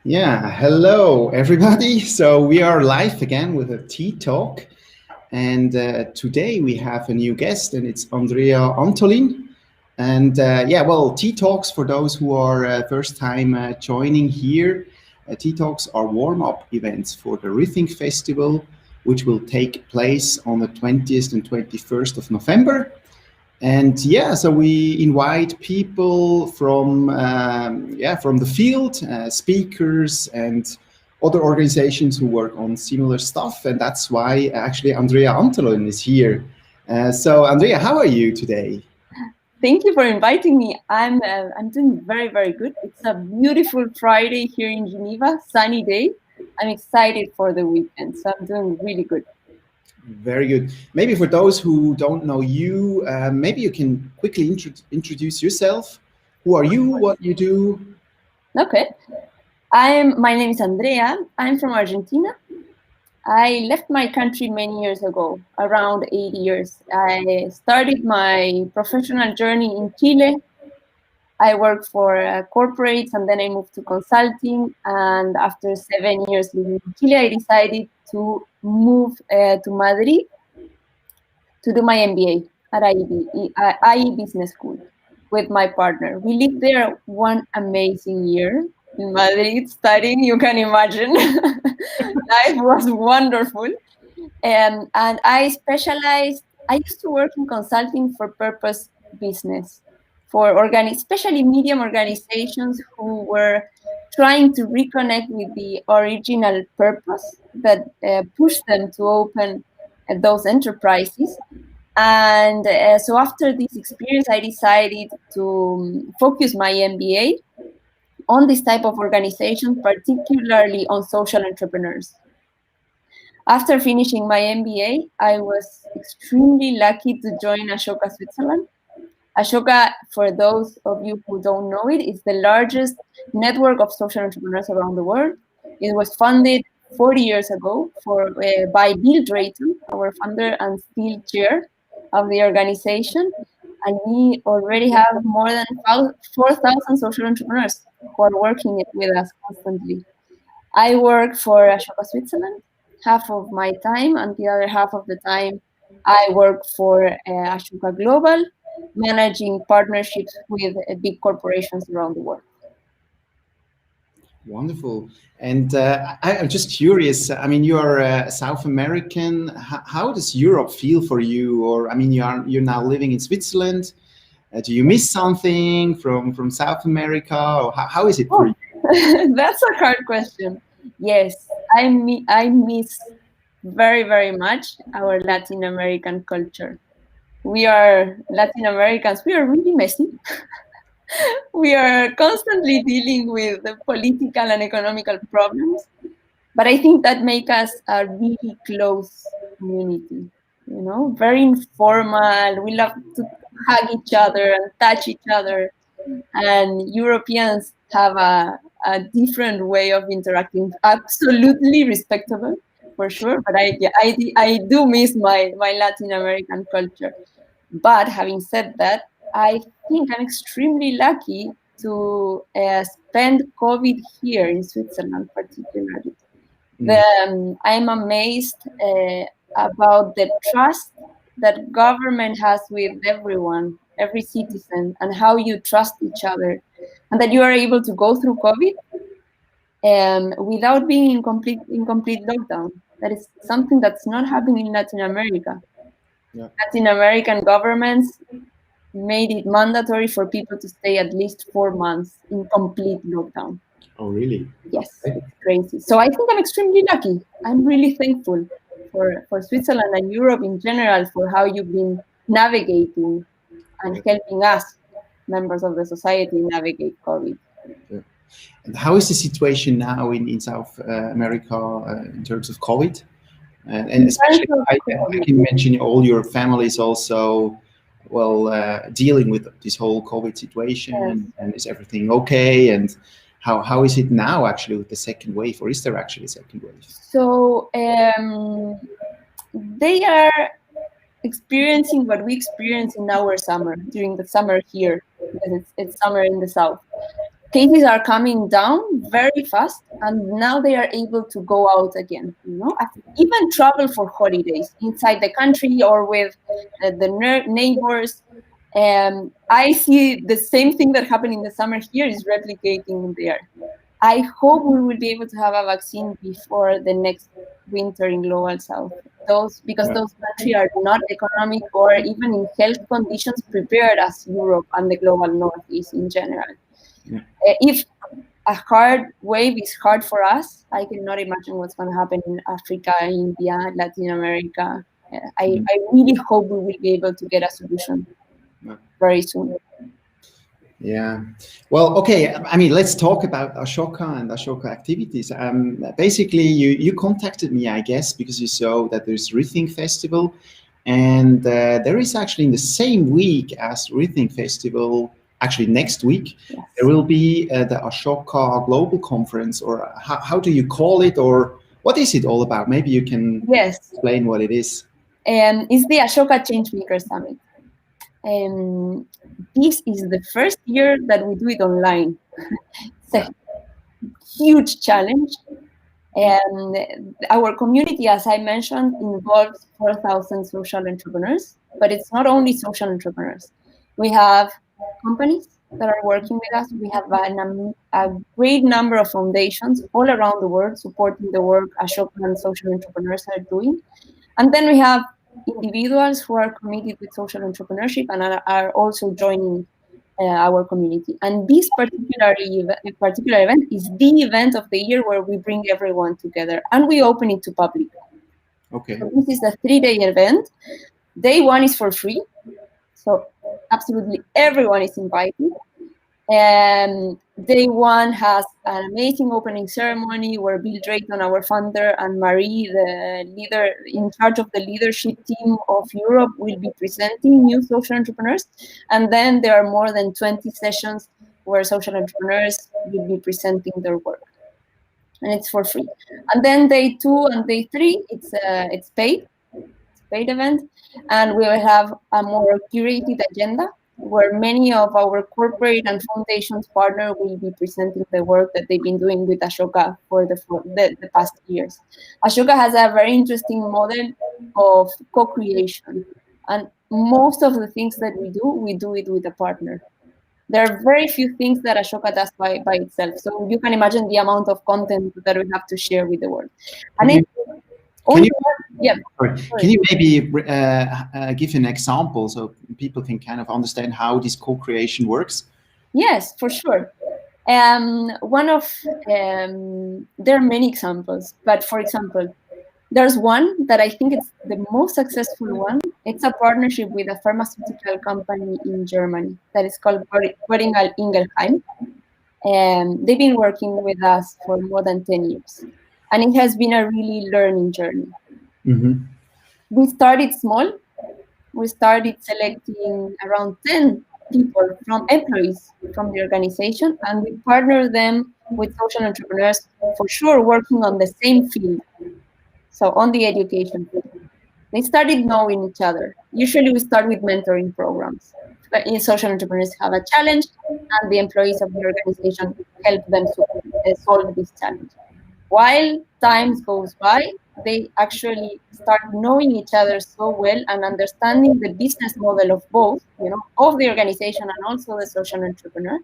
Yeah, hello everybody. So we are live again with a tea talk, and today we have a new guest, and it's Andrea Antolin. And tea talks for those who are first time joining here. Tea talks are warm up events for the Rethink Festival, which will take place on the 20th and 21st of November. And yeah, so we invite people from the field, speakers and other organizations who work on similar stuff, and that's why actually Andrea Antolin is here. So Andrea, how are you today? Thank you for inviting me. I'm doing very good. It's a beautiful Friday here in Geneva, sunny day. I'm excited for the weekend, so I'm doing really good. Very good. Maybe for those who don't know you, maybe you can quickly introduce yourself. Who are you? What you do? Okay. My name is Andrea. I'm from Argentina. I left my country many years ago, around 8 years. I started my professional journey in Chile. I worked for corporates and then I moved to consulting. And after 7 years living in Chile, I decided to move to Madrid to do my MBA at IE Business School with my partner. We lived there one amazing year in Madrid studying, you can imagine. Life was wonderful. And I used to work in consulting for purpose business, for especially medium organizations who were trying to reconnect with the original purpose that pushed them to open those enterprises. And so after this experience, I decided to focus my MBA on this type of organization, particularly on social entrepreneurs. After finishing my MBA, I was extremely lucky to join Ashoka Switzerland. Ashoka, for those of you who don't know it, is the largest network of social entrepreneurs around the world. It was founded 40 years ago by Bill Drayton, our founder and still chair of the organization. And we already have more than 4,000 social entrepreneurs who are working with us constantly. I work for Ashoka Switzerland half of my time, and the other half of the time I work for Ashoka Global, managing partnerships with big corporations around the world. Wonderful. And I'm just curious. I mean, you are South American. How does Europe feel for you? Or I mean, you're now living in Switzerland. Do you miss something from South America? Or how is it for you? That's a hard question. Yes, I miss very much our Latin American culture. We are Latin Americans. We are really messy. We are constantly dealing with the political and economical problems, but I think that make us a really close community. You know, very informal. We love to hug each other and touch each other, and Europeans have a different way of interacting. Absolutely respectable, for sure. But I do miss my Latin American culture. But having said that, I think I'm extremely lucky to spend COVID here in Switzerland, particularly. I'm amazed about the trust that government has with everyone, every citizen, and how you trust each other, and that you are able to go through COVID without being in complete lockdown. That is something that's not happening in Latin America. Yeah. Latin American governments made it mandatory for people to stay at least 4 months in complete lockdown. Oh, really? Yes, it's crazy. So I think I'm extremely lucky. I'm really thankful for Switzerland and Europe in general for how you've been navigating and helping us, members of the society, navigate COVID. Yeah. And how is the situation now in South America in terms of COVID? And In terms especially, of I COVID, can imagine all your families also, well, dealing with this whole COVID yes. situation. And is everything okay? And how is it now actually with the second wave? Or is there actually a second wave? So they are experiencing what we experience in our summer, during the summer here, because it's summer in the south. Cases are coming down very fast, and now they are able to go out again, even travel for holidays inside the country or with the neighbors. I see the same thing that happened in the summer here is replicating there. I hope we will be able to have a vaccine before the next winter in global south. Because those countries are not economic or even in health conditions prepared as Europe and the global north is in general. If a hard wave is hard for us, I cannot imagine what's going to happen in Africa, India, Latin America. I really hope we will be able to get a solution very soon. Yeah. Well, okay. I mean, let's talk about Ashoka and Ashoka activities. Basically, you contacted me, I guess, because you saw that there's Rethink Festival, and there is actually in the same week as Rethink Festival, actually next week, there will be the Ashoka Global Conference, or how do you call it, or what is it all about? Maybe you can explain what it is. It's the Ashoka Changemaker Summit. This is the first year that we do it online. It's a huge challenge. Our community, as I mentioned, involves 4,000 social entrepreneurs, but it's not only social entrepreneurs. We have companies that are working with us. We have a great number of foundations all around the world supporting the work Ashoka and social entrepreneurs are doing. And then we have individuals who are committed with social entrepreneurship and are also joining our community. And this particular event is the event of the year where we bring everyone together and we open it to public. Okay. So this is a 3-day event. Day one is for free. So absolutely everyone is invited. Day one has an amazing opening ceremony where Bill Drayton, our founder, and Marie, the leader in charge of the leadership team of Europe, will be presenting new social entrepreneurs. And then there are more than 20 sessions where social entrepreneurs will be presenting their work. And it's for free. And then day 2 and day 3, it's paid. It's a paid event. And we will have a more curated agenda where many of our corporate and foundations partners will be presenting the work that they've been doing with Ashoka for the past years. Ashoka has a very interesting model of co-creation. And most of the things that we do it with a partner. There are very few things that Ashoka does by itself. So you can imagine the amount of content that we have to share with the world. And Can you maybe give an example so people can kind of understand how this co-creation works? Yes, for sure. There are many examples, but for example, there's one that I think it's the most successful one. It's a partnership with a pharmaceutical company in Germany that is called Boehringer Ingelheim. They've been working with us for more than 10 years. And it has been a really learning journey. Mm-hmm. We started small. We started selecting around 10 people from employees from the organization, and we partnered them with social entrepreneurs, for sure working on the same field. So on the education field. They started knowing each other. Usually we start with mentoring programs. But in social entrepreneurs have a challenge, and the employees of the organization help them solve this challenge. While time goes by, they actually start knowing each other so well and understanding the business model of both, of the organization and also the social entrepreneur,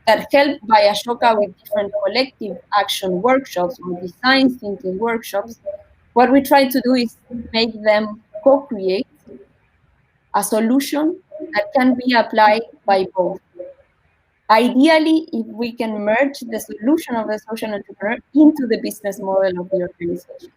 that helped by Ashoka with different collective action workshops or design thinking workshops. What we try to do is make them co-create a solution that can be applied by both. Ideally, if we can merge the solution of the social entrepreneur into the business model of the organization.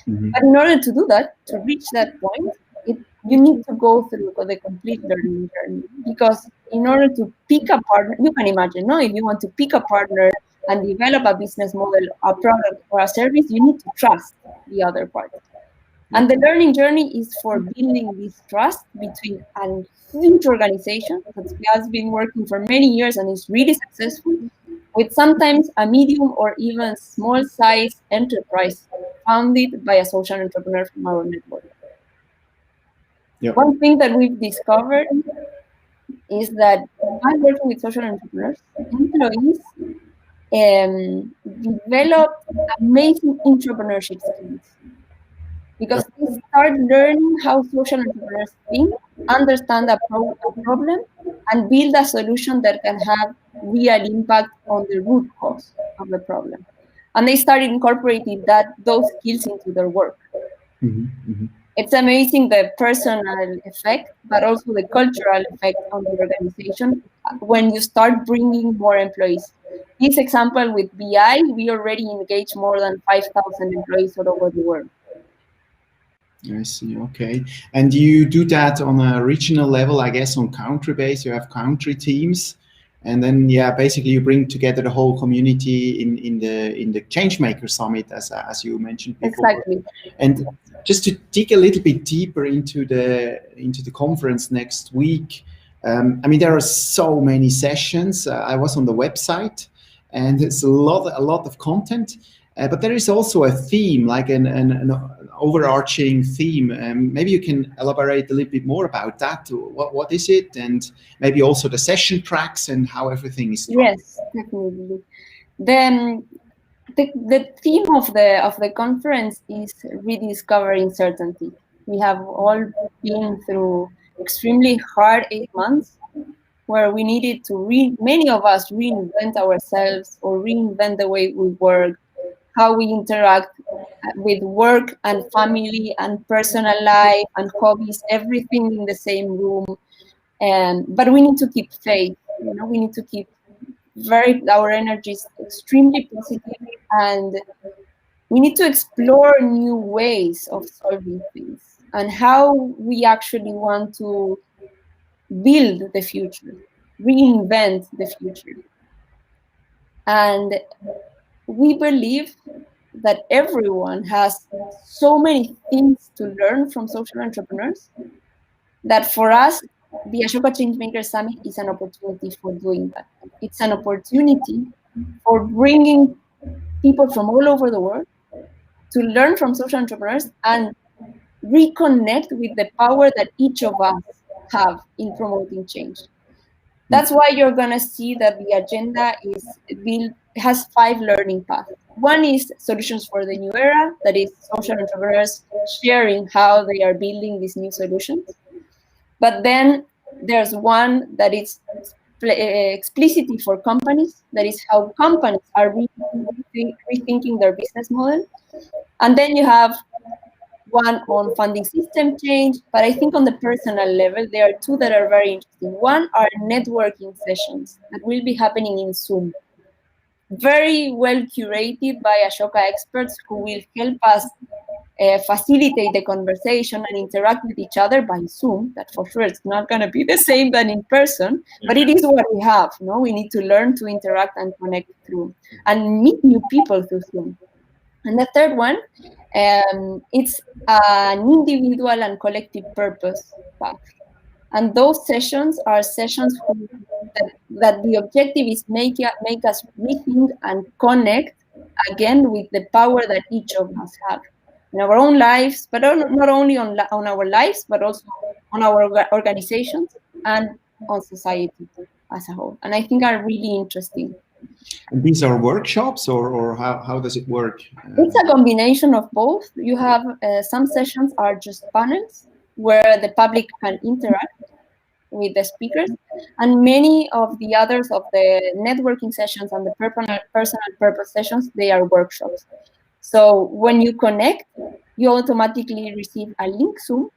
Mm-hmm. But in order to do that, to reach that point, you need to go through the complete learning journey. Because in order to pick a partner, you can imagine, if you want to pick a partner and develop a business model, a product, or a service, you need to trust the other party. And the learning journey is for building this trust between a huge organization that has been working for many years and is really successful, with sometimes a medium or even small size enterprise founded by a social entrepreneur from our network. Yep. One thing that we've discovered is that by working with social entrepreneurs, employees developed amazing entrepreneurship skills, because they start learning how social entrepreneurs think, understand a problem, and build a solution that can have real impact on the root cause of the problem. And they started incorporating those skills into their work. It's amazing the personal effect, but also the cultural effect on the organization when you start bringing more employees. This example with BI, we already engage more than 5,000 employees all over the world. I see. Okay. And you do that on a regional level, I guess, on country base. You have country teams, and then basically you bring together the whole community in the Changemaker Summit, as you mentioned before. Exactly. And just to dig a little bit deeper into the conference next week, I mean, there are so many sessions. I was on the website, and it's a lot of content. But there is also a theme, like an overarching theme. Maybe you can elaborate a little bit more about that. What is it, and maybe also the session tracks and how everything is structured. Yes, definitely. Then the theme of the conference is rediscovering certainty. We have all been through extremely hard 8 months where we needed to many of us reinvent ourselves or reinvent the way we work, how we interact with work and family and personal life and hobbies, everything in the same room. But we need to keep faith. We need to keep our energy is extremely positive, and we need to explore new ways of solving things and how we actually want to build the future, reinvent the future. And we believe that everyone has so many things to learn from social entrepreneurs that for us, the Ashoka Changemaker Summit is an opportunity for doing that. It's an opportunity for bringing people from all over the world to learn from social entrepreneurs and reconnect with the power that each of us have in promoting change. That's why you're going to see that the agenda has 5 learning paths. One is solutions for the new era, that is social entrepreneurs sharing how they are building these new solutions. But then there's one that is explicitly for companies, that is how companies are rethinking their business model. And then you have one on funding system change, but I think on the personal level, there are 2 that are very interesting. One are networking sessions that will be happening in Zoom. Very well curated by Ashoka experts who will help us facilitate the conversation and interact with each other by Zoom. That for sure it's not going to be the same than in person, but it is what we have. We need to learn to interact and connect through and meet new people through Zoom. And the third one, it's an individual and collective purpose path. And those sessions are sessions that the objective is make us rethink and connect again with the power that each of us have in our own lives, but not only on our lives, but also on our organizations and on society as a whole. And I think are really interesting. And these are workshops, or how does it work? It's a combination of both. You have some sessions are just panels where the public can interact with the speakers, and many of the others of the networking sessions and the personal purpose sessions, they are workshops. So when you connect, you automatically receive a link Zoom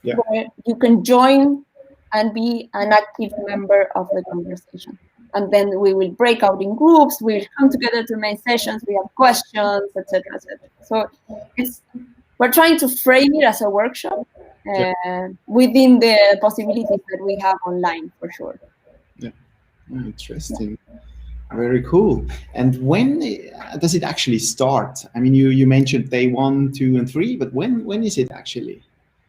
where you can join and be an active member of the conversation. And then we will break out in groups, we'll come together to main sessions, we have questions, etc., etc. So we're trying to frame it as a workshop within the possibilities that we have online, for sure. Yeah, interesting. Very cool. And when does it actually start? I mean, you mentioned day 1, 2, and 3, but when is it actually?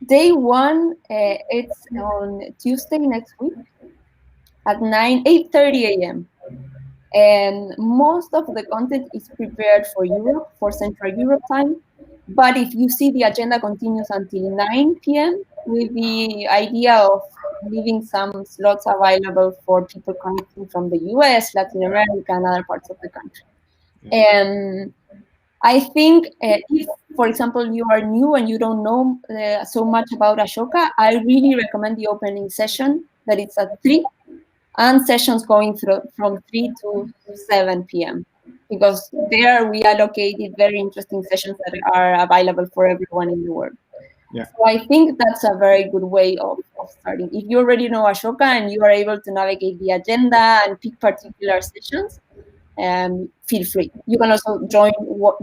Day 1, it's on Tuesday next week at 8:30 a.m. And most of the content is prepared for Europe, for Central Europe time. But if you see, the agenda continues until 9 p.m. with the idea of leaving some slots available for people connecting from the US, Latin America, and other parts of the country. And I think if, for example, you are new and you don't know so much about Ashoka, I really recommend the opening session that it's at 3, and sessions going through from 3 to 7 p.m. because there we allocated very interesting sessions that are available for everyone in the world. Yeah. So I think that's a very good way of starting. If you already know Ashoka and you are able to navigate the agenda and pick particular sessions, feel free. You can also join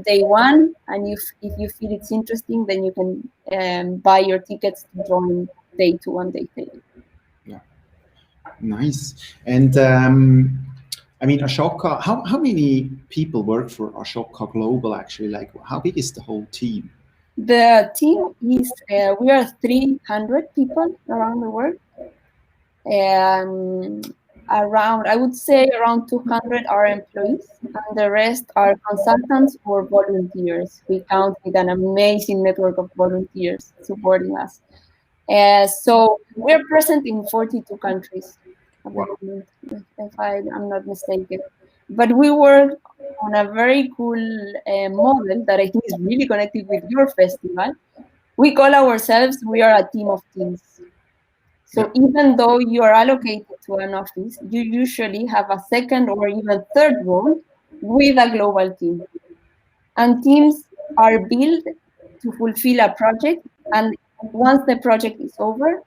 day 1, and if you feel it's interesting, then you can buy your tickets to join day 2 and day 3. Yeah, nice. And I mean, Ashoka, how many people work for Ashoka Global actually? Like, how big is the whole team? The team is, we are 300 people around the world. Around, I would say around 200 are employees, and the rest are consultants or volunteers. We count with an amazing network of volunteers supporting us. So we're present in 42 countries at the moment, if I'm not mistaken. But we work on a very cool model that I think is really connected with your festival. We call ourselves, we are a team of teams. So even though you are allocated to an office, you usually have a second or even third role with a global team. And teams are built to fulfill a project, and once the project is over,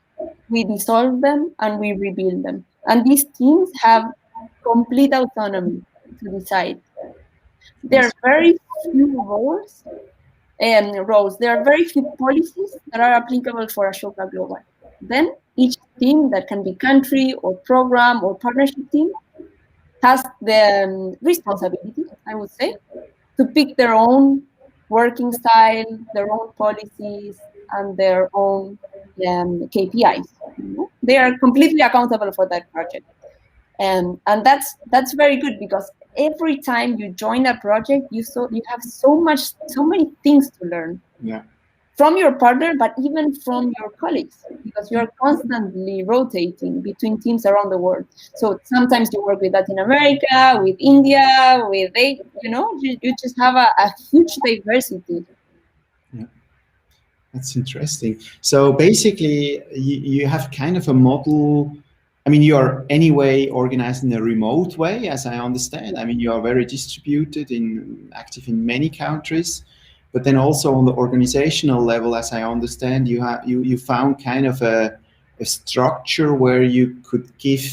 we dissolve them and we rebuild them. And these teams have complete autonomy to decide. There are very few roles. There are very few policies that are applicable for Ashoka Global. Then each team, that can be country or program or partnership team, has the responsibility, I would say, to pick their own working style, their own policies, and their own KPIs. They are completely accountable for that project. And that's very good, because every time you join a project, you have so many things to learn. Yeah. From your partner, but even from your colleagues, because you're constantly rotating between teams around the world. So sometimes you work with Latin America, with India, you just have a huge diversity. Yeah. That's interesting. So basically, you have kind of a model. I mean, you are anyway organized in a remote way, as I understand. I mean, you are very distributed active in many countries, but then also on the organizational level, as I understand, you found kind of a structure where you could give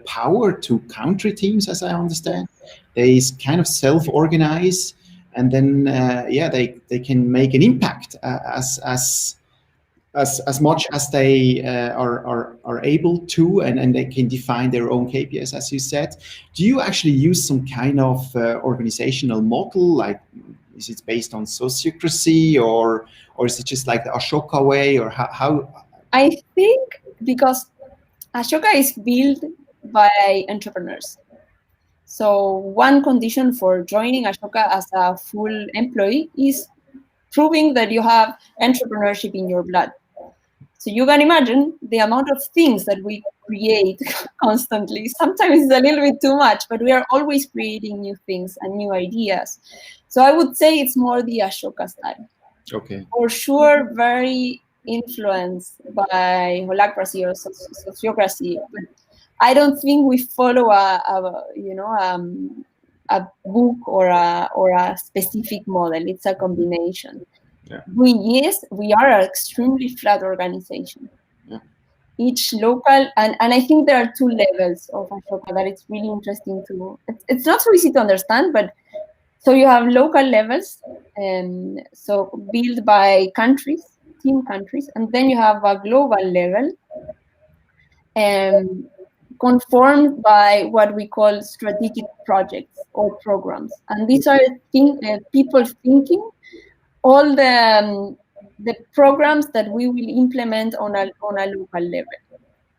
power to country teams, as I understand. They kind of self-organize, and then they can make an impact as much as they are able to, and they can define their own KPIs, as you said. Do you actually use some kind of organizational model? Like, is it based on sociocracy, or is it just like the Ashoka way, or how? I think because Ashoka is built by entrepreneurs. So one condition for joining Ashoka as a full employee is proving that you have entrepreneurship in your blood. So you can imagine the amount of things that we create constantly. Sometimes it's a little bit too much, but we are always creating new things and new ideas. So I would say it's more the Ashoka style. Okay. For sure, very influenced by holacracy or sociocracy. But I don't think we follow a book or a specific model. It's a combination. Yeah. We are an extremely flat organization. Yeah. Each local, and I think there are 2 levels of Ashoka that it's really interesting to. It's not so easy to understand, but so you have local levels, so built by countries, team countries, and then you have a global level, conformed by what we call strategic projects or programs, and these are people thinking all the programs that we will implement on a local level.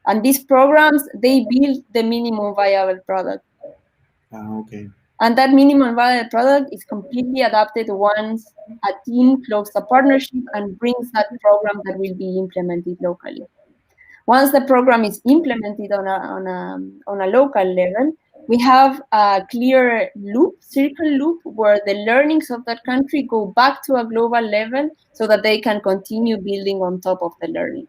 And these programs, they build the minimum viable product. Okay. And that minimum viable product is completely adapted once a team closes a partnership and brings that program that will be implemented locally. Once the program is implemented on a local level, we have a clear circle loop, where the learnings of that country go back to a global level so that they can continue building on top of the learning.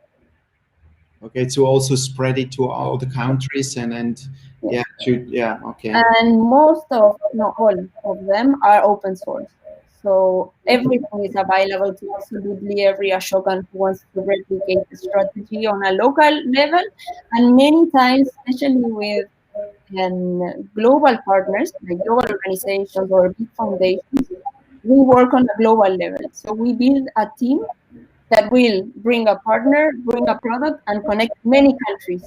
Okay, to also spread it to all the countries and Yes. okay. And most of, not all of them, are open source. So everything is available to absolutely every Ashokan who wants to replicate the strategy on a local level. And many times, especially with global partners, like global organizations or big foundations, we work on a global level. So we build a team that will bring a partner, bring a product, and connect many countries.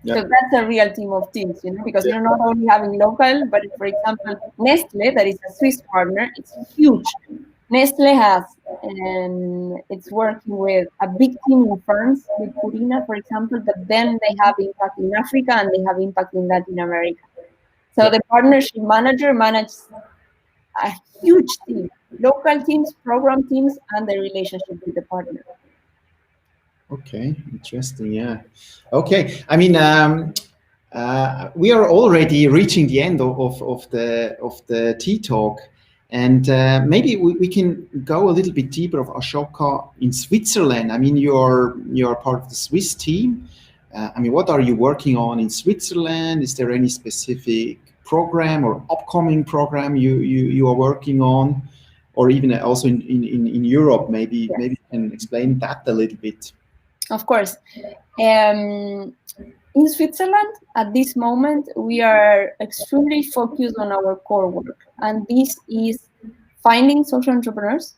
Yeah. So that's a real team of teams, because you're not only having local, but for example, Nestle, that is a Swiss partner, it's huge. Nestle has, and it's working with a big team in France with Purina, for example, but then they have impact in Africa and they have impact in Latin America. So the partnership manager manages a huge team, local teams, program teams, and the relationship with the partner. Okay, interesting. Yeah. Okay. I mean, we are already reaching the end of the tea talk, and maybe we can go a little bit deeper of Ashoka in Switzerland. I mean, you're part of the Swiss team. I mean, what are you working on in Switzerland? Is there any specific program or upcoming program you are working on, or even also in Europe? Maybe Yes. maybe you can explain that a little bit. Of course. In Switzerland, at this moment, we are extremely focused on our core work, and this is finding social entrepreneurs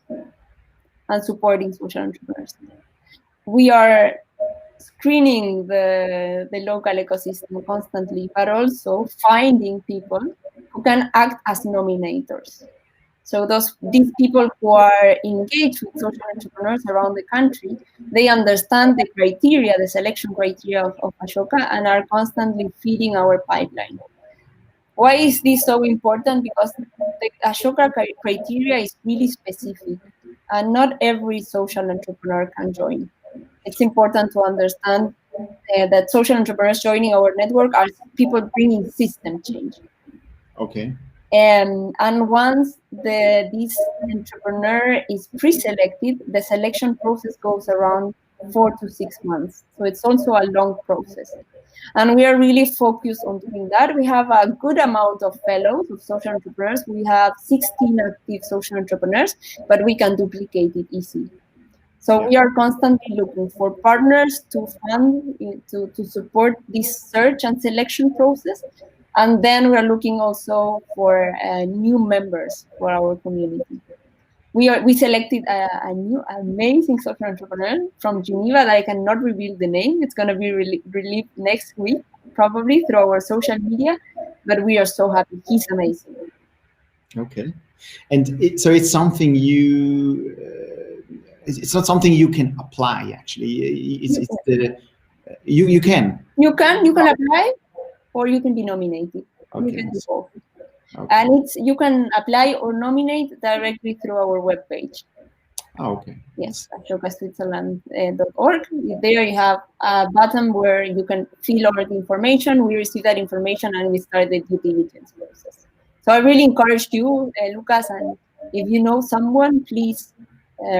and supporting social entrepreneurs. We are screening the local ecosystem constantly, but also finding people who can act as nominators. So these people who are engaged with social entrepreneurs around the country, they understand the criteria, the selection criteria of Ashoka, and are constantly feeding our pipeline. Why is this so important? Because the Ashoka criteria is really specific, and not every social entrepreneur can join. It's important to understand that social entrepreneurs joining our network are people bringing system change. Okay. And once this entrepreneur is pre-selected, the selection process goes around 4 to 6 months. So it's also a long process. And we are really focused on doing that. We have a good amount of fellows, of social entrepreneurs. We have 16 active social entrepreneurs, but we can duplicate it easily. So we are constantly looking for partners to fund, to support this search and selection process. And then we're looking also for new members for our community. We selected a new amazing social entrepreneur from Geneva that I cannot reveal the name. It's going to be released next week, probably through our social media. But we are so happy. He's amazing. Okay, and so it's something you. It's not something you can apply. Actually, it's the you can. You can apply, or you can be nominated. Okay. You can do both. Okay. And you can apply or nominate directly through our webpage. Oh, okay. Yes, ashokaswitzerland.org. There you have a button where you can fill all the information. We receive that information and we start the due diligence process. So I really encourage you, Lucas, and if you know someone, please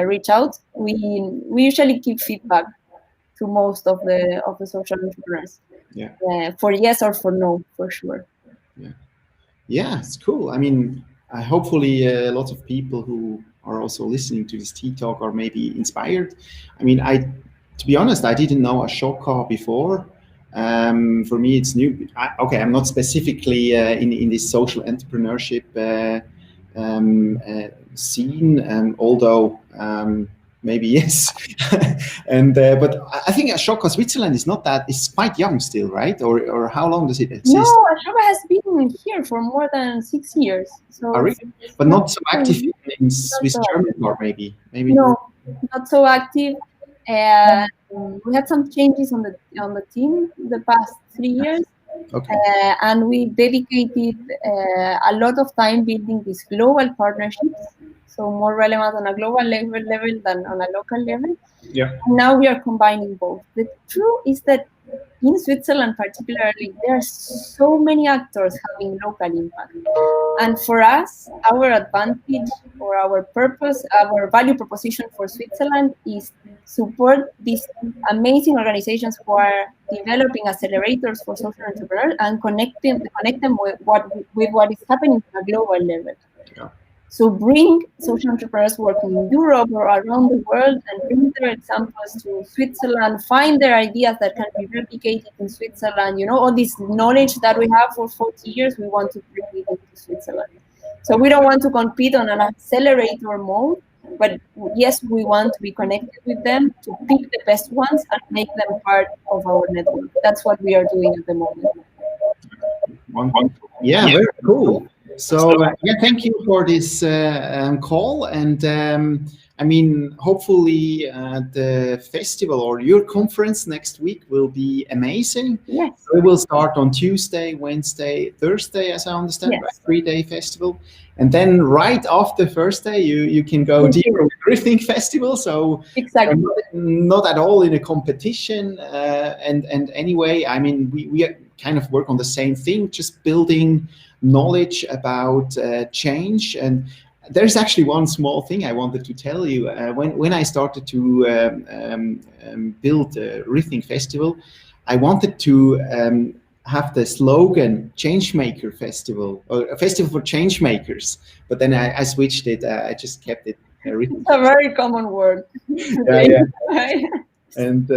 reach out. We usually give feedback to most of the social entrepreneurs. Yeah. For yes or for no, for sure. Yeah. Yeah, it's cool. I mean, hopefully a lot of people who are also listening to this tea talk are maybe inspired. I mean, to be honest, I didn't know Ashoka before. For me, it's new. I'm not specifically in this social entrepreneurship scene, although maybe yes. And but I think Ashoka Switzerland is not that. It's quite young still, right? Or how long does it exist? No, Ashoka has been here for more than 6 years. So really? But not so active in Swiss German, or maybe no, not so active. We had some changes on the team the past 3 years. Okay. And we dedicated a lot of time building these global partnerships. so more relevant on a global level than on a local level. Yeah. Now we are combining both. The truth is that in Switzerland particularly, there are so many actors having local impact. And for us, our advantage or our purpose, our value proposition for Switzerland is support these amazing organizations who are developing accelerators for social entrepreneurs and connect them with what is happening on a global level. Yeah. So bring social entrepreneurs working in Europe or around the world and bring their examples to Switzerland, find their ideas that can be replicated in Switzerland. All this knowledge that we have for 40 years, we want to bring it into Switzerland. So we don't want to compete on an accelerator mode, but yes, we want to be connected with them to pick the best ones and make them part of our network. That's what we are doing at the moment. Yeah, very cool. So yeah, thank you for this call, and I mean, hopefully the festival or your conference next week will be amazing. Yes. We will start on Tuesday, Wednesday, Thursday, as I understand, Yes. right? 3-day festival, and then right after Thursday, you can go deeper with Rethink Festival. So exactly, not at all in a competition, and anyway, I mean, we kind of work on the same thing, just building knowledge about change. And there's actually one small thing I wanted to tell you. When I started to build a Rethink Festival, I wanted to have the slogan Changemaker Festival, or a festival for change makers, but then I switched it. I just kept it. It's a very common word. Yeah. And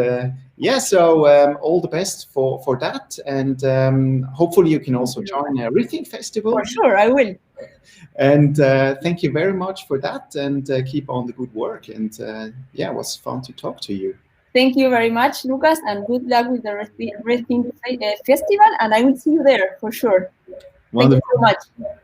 yeah, so all the best for that, and hopefully you can also join a Rethink Festival. For sure, I will. And thank you very much for that, and keep on the good work. And yeah, it was fun to talk to you. Thank you very much, Lucas, and good luck with the Rethink Festival. And I will see you there for sure. Wonderful. Thank you so much.